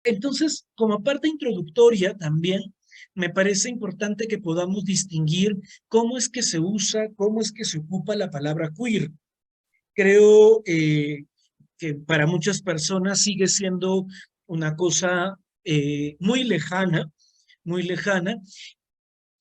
Entonces, como parte introductoria también, me parece importante que podamos distinguir cómo es que se usa, cómo es que se ocupa la palabra queer. Creo que para muchas personas sigue siendo una cosa muy lejana,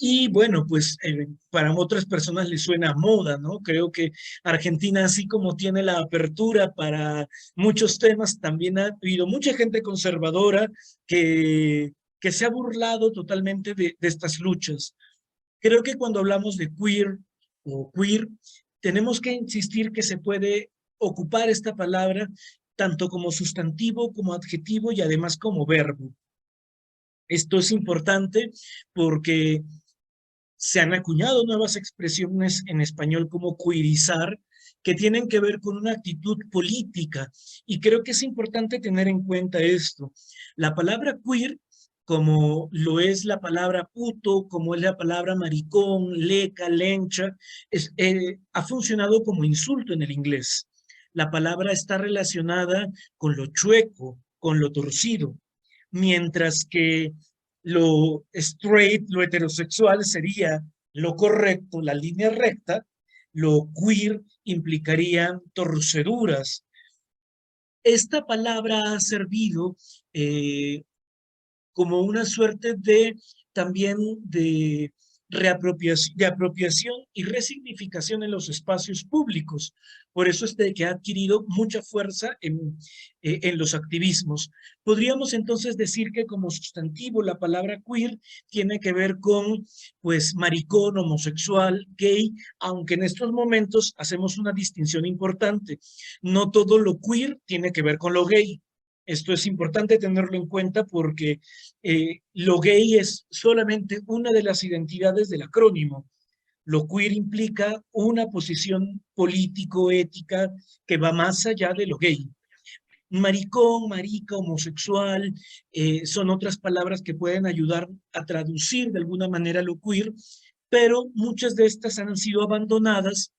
y bueno, pues para otras personas les suena a moda, ¿no? Creo que Argentina, así como tiene la apertura para muchos temas, también ha habido mucha gente conservadora que se ha burlado totalmente de estas luchas. Creo que cuando hablamos de queer o queer, tenemos que insistir que se puede ocupar esta palabra tanto como sustantivo, como adjetivo y además como verbo. Esto es importante porque se han acuñado nuevas expresiones en español como queerizar, que tienen que ver con una actitud política. Y creo que es importante tener en cuenta esto. La palabra queer, como lo es la palabra puto, como es la palabra maricón, leca, lencha, ha funcionado como insulto en el inglés. La palabra está relacionada con lo chueco, con lo torcido, mientras que lo straight, lo heterosexual sería lo correcto, la línea recta, lo queer implicaría torceduras. Esta palabra ha servido eh, como una suerte de también de apropiación y resignificación en los espacios públicos. Por eso es de que ha adquirido mucha fuerza en los activismos. Podríamos entonces decir que como sustantivo la palabra queer tiene que ver con pues maricón, homosexual, gay, aunque en estos momentos hacemos una distinción importante. No todo lo queer tiene que ver con lo gay. Esto es importante tenerlo en cuenta porque lo gay es solamente una de las identidades del acrónimo. Lo queer implica una posición político-ética que va más allá de lo gay. Maricón, marica, homosexual, son otras palabras que pueden ayudar a traducir de alguna manera lo queer, pero muchas de estas han sido abandonadas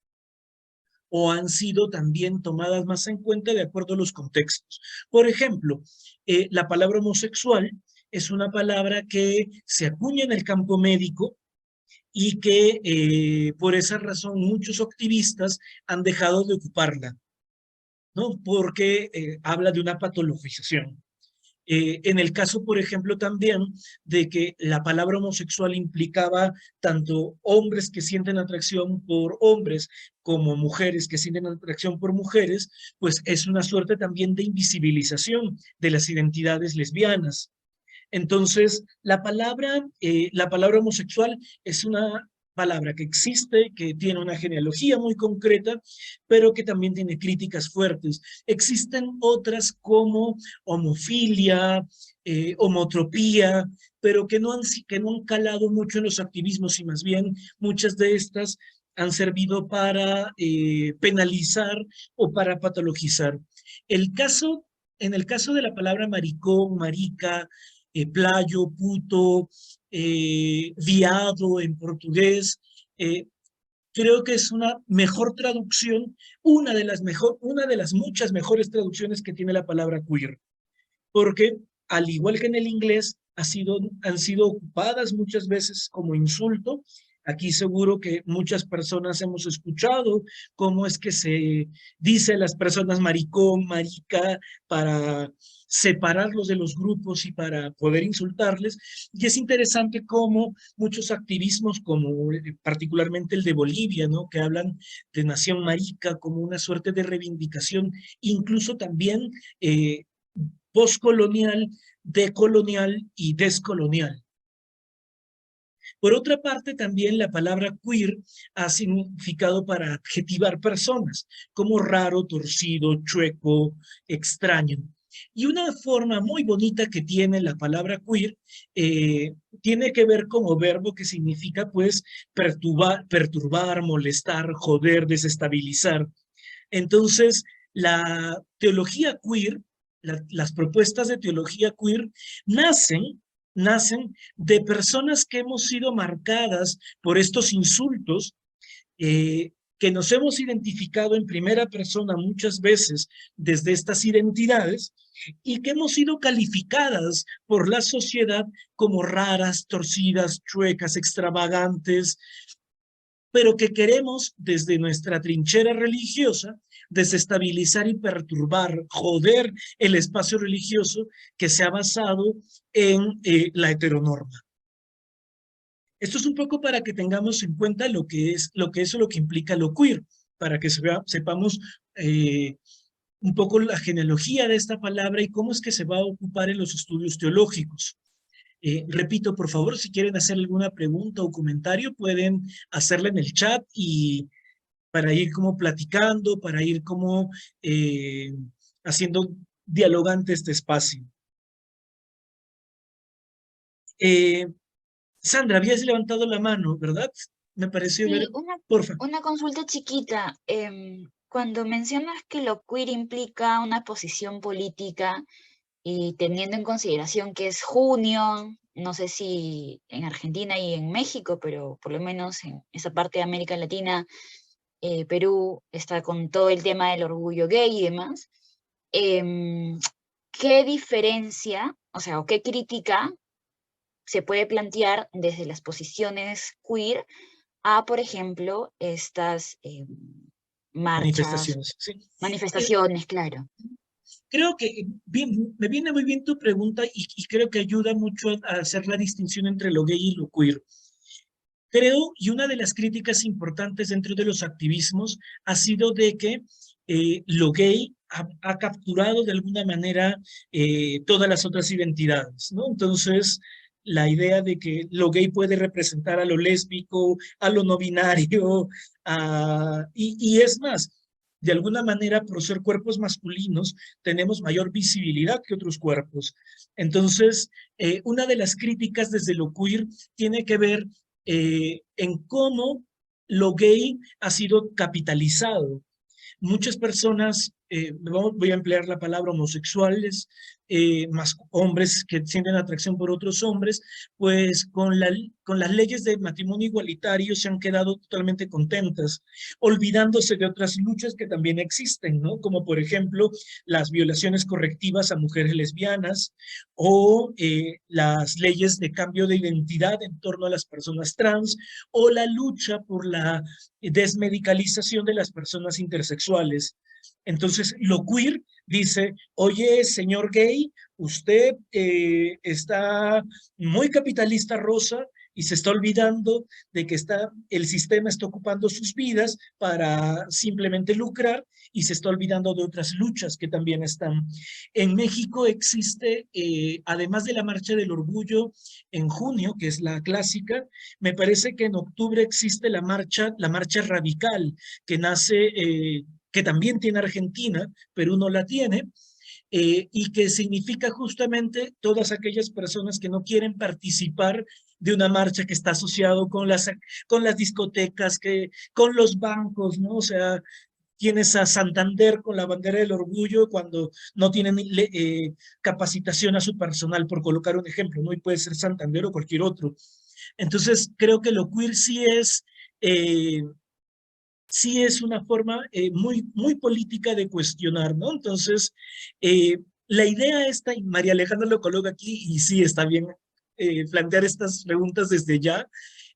o han sido también tomadas más en cuenta de acuerdo a los contextos. Por ejemplo, la palabra homosexual es una palabra que se acuña en el campo médico y que por esa razón muchos activistas han dejado de ocuparla, ¿no? Porque habla de una patologización. En el caso, por ejemplo, también de que la palabra homosexual implicaba tanto hombres que sienten atracción por hombres como mujeres que sienten atracción por mujeres, pues es una suerte también de invisibilización de las identidades lesbianas. Entonces, la palabra homosexual es una palabra que existe, que tiene una genealogía muy concreta, pero que también tiene críticas fuertes. Existen otras como homofilia, homotropía, pero que no han calado mucho en los activismos y más bien muchas de estas han servido para penalizar o para patologizar. El caso, en el caso de la palabra maricón, marica, playo, puto, viado en portugués. Eh, Creo que es una mejor traducción, una de las muchas mejores traducciones que tiene la palabra queer, porque al igual que en el inglés, han sido ocupadas muchas veces como insulto. Aquí seguro que muchas personas hemos escuchado cómo es que se dice a las personas maricón, marica, para separarlos de los grupos y para poder insultarles. Y es interesante cómo muchos activismos, como particularmente el de Bolivia, ¿no? Que hablan de nación marica como una suerte de reivindicación, incluso también postcolonial, decolonial y descolonial. Por otra parte, también la palabra queer ha significado para adjetivar personas, como raro, torcido, chueco, extraño. Y una forma muy bonita que tiene la palabra queer tiene que ver como verbo que significa pues perturbar, molestar, joder, desestabilizar. Entonces, la teología queer, las propuestas de teología queer nacen de personas que hemos sido marcadas por estos insultos, eh, que nos hemos identificado en primera persona muchas veces desde estas identidades y que hemos sido calificadas por la sociedad como raras, torcidas, chuecas, extravagantes, pero que queremos desde nuestra trinchera religiosa desestabilizar y perturbar, joder el espacio religioso que se ha basado en la heteronorma. Esto es un poco para que tengamos en cuenta lo que es lo que implica lo queer, para que sepamos un poco la genealogía de esta palabra y cómo es que se va a ocupar en los estudios teológicos. Repito, por favor, si quieren hacer alguna pregunta o comentario, pueden hacerla en el chat y para ir como platicando, para ir como haciendo dialogante este espacio. Sandra, habías levantado la mano, ¿verdad? Me pareció Sí, ver. Porfa. una consulta chiquita. Cuando mencionas que lo queer implica una posición política y teniendo en consideración que es junio, no sé si en Argentina y en México, pero por lo menos en esa parte de América Latina, Perú está con todo el tema del orgullo gay y demás. em, ¿Qué diferencia, o sea, o qué crítica se puede plantear desde las posiciones queer a, por ejemplo, estas marchas, Manifestaciones, sí. manifestaciones, claro? Creo que me viene muy bien tu pregunta y creo que ayuda mucho a hacer la distinción entre lo gay y lo queer. Creo, y una de las críticas importantes dentro de los activismos ha sido de que lo gay ha capturado de alguna manera todas las otras identidades, ¿no? Entonces, la idea de que lo gay puede representar a lo lésbico, a lo no binario, y es más, de alguna manera, por ser cuerpos masculinos, tenemos mayor visibilidad que otros cuerpos. Entonces, una de las críticas desde lo queer tiene que ver en cómo lo gay ha sido capitalizado. Muchas personas, voy a emplear la palabra homosexuales, más hombres que sienten atracción por otros hombres, pues con las leyes de matrimonio igualitario se han quedado totalmente contentas, olvidándose de otras luchas que también existen, ¿no? Como por ejemplo las violaciones correctivas a mujeres lesbianas o las leyes de cambio de identidad en torno a las personas trans o la lucha por la desmedicalización de las personas intersexuales. Entonces, lo queer dice, oye, señor gay, usted está muy capitalista rosa y se está olvidando de que el sistema está ocupando sus vidas para simplemente lucrar y se está olvidando de otras luchas que también están. En México existe, además de la Marcha del Orgullo en junio, que es la clásica, me parece que en octubre existe la marcha radical, que nace, que también tiene Argentina, Perú no la tiene, y que significa justamente todas aquellas personas que no quieren participar de una marcha que está asociado con las discotecas, con los bancos, ¿no? O sea, tienes a Santander con la bandera del orgullo cuando no tienen capacitación a su personal, por colocar un ejemplo, ¿no? Y puede ser Santander o cualquier otro. Entonces, creo que lo queer eh, sí es una forma muy política de cuestionar, ¿no? Entonces, la idea esta, y María Alejandra lo coloca aquí, y sí, está bien plantear estas preguntas desde ya,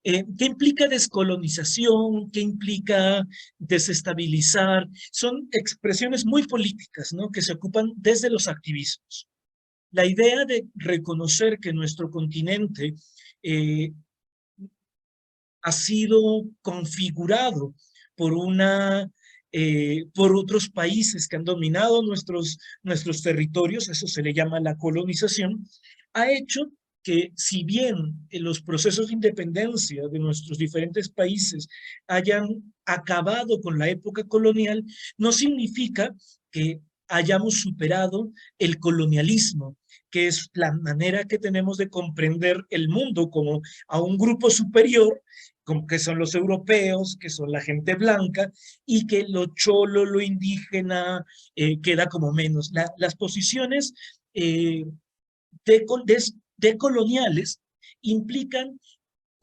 ¿qué implica descolonización? ¿Qué implica desestabilizar? Son expresiones muy políticas, ¿no? Que se ocupan desde los activismos. La idea de reconocer que nuestro continente eh, ha sido configurado por por otros países que han dominado nuestros territorios, eso se le llama la colonización, ha hecho que si bien los procesos de independencia de nuestros diferentes países hayan acabado con la época colonial, no significa que hayamos superado el colonialismo, que es la manera que tenemos de comprender el mundo como a un grupo superior, como que son los europeos, que son la gente blanca, y que lo cholo, lo indígena, queda como menos. Las posiciones decoloniales implican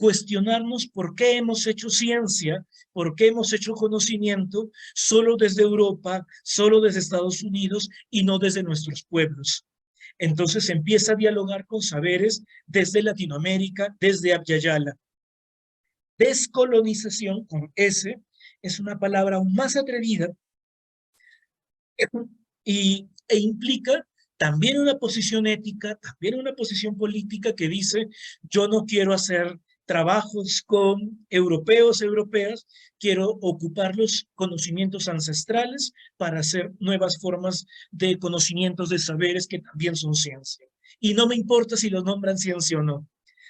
cuestionarnos por qué hemos hecho ciencia, por qué hemos hecho conocimiento solo desde Europa, solo desde Estados Unidos y no desde nuestros pueblos. Entonces empieza a dialogar con saberes desde Latinoamérica, desde Abya Yala. Descolonización, con S, es una palabra aún más atrevida e implica también una posición ética, también una posición política que dice, yo no quiero hacer trabajos con europeos, europeas, quiero ocupar los conocimientos ancestrales para hacer nuevas formas de conocimientos, de saberes que también son ciencia. Y no me importa si los nombran ciencia o no.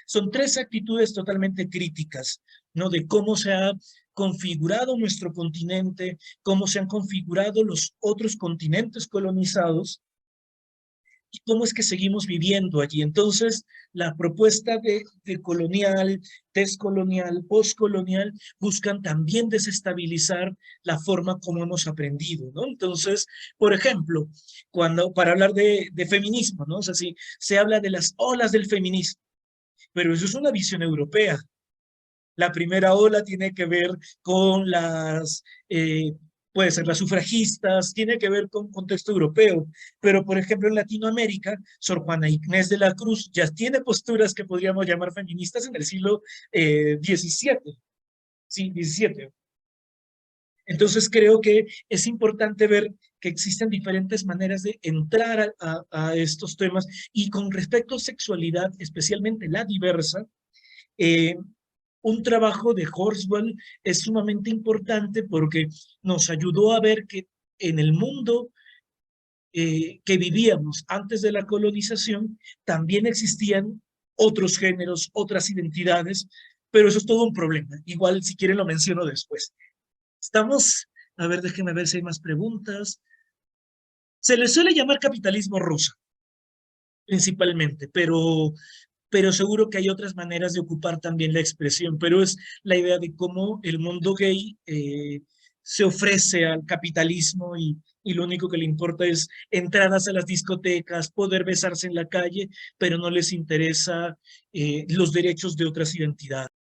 Son tres actitudes totalmente críticas, ¿no? De cómo se ha configurado nuestro continente, cómo se han configurado los otros continentes colonizados y cómo es que seguimos viviendo allí. Entonces, la propuesta de colonial, descolonial, postcolonial, buscan también desestabilizar la forma como hemos aprendido, ¿no? Entonces, por ejemplo, para hablar de feminismo, ¿no? O sea, si se habla de las olas del feminismo, pero eso es una visión europea. La primera ola tiene que ver con puede ser las sufragistas, tiene que ver con contexto europeo, pero por ejemplo en Latinoamérica, Sor Juana Inés de la Cruz ya tiene posturas que podríamos llamar feministas en el siglo XVII, sí, XVII. Entonces creo que es importante ver que existen diferentes maneras de entrar a estos temas y con respecto a sexualidad, especialmente la diversa, eh, un trabajo de Horswell es sumamente importante porque nos ayudó a ver que en el mundo que vivíamos antes de la colonización también existían otros géneros, otras identidades, pero eso es todo un problema. Igual si quieren lo menciono después. Estamos, a ver, déjenme ver si hay más preguntas. Se le suele llamar capitalismo rosa, principalmente, pero seguro que hay otras maneras de ocupar también la expresión, pero es la idea de cómo el mundo gay se ofrece al capitalismo y lo único que le importa es entradas a las discotecas, poder besarse en la calle, pero no les interesa los derechos de otras identidades.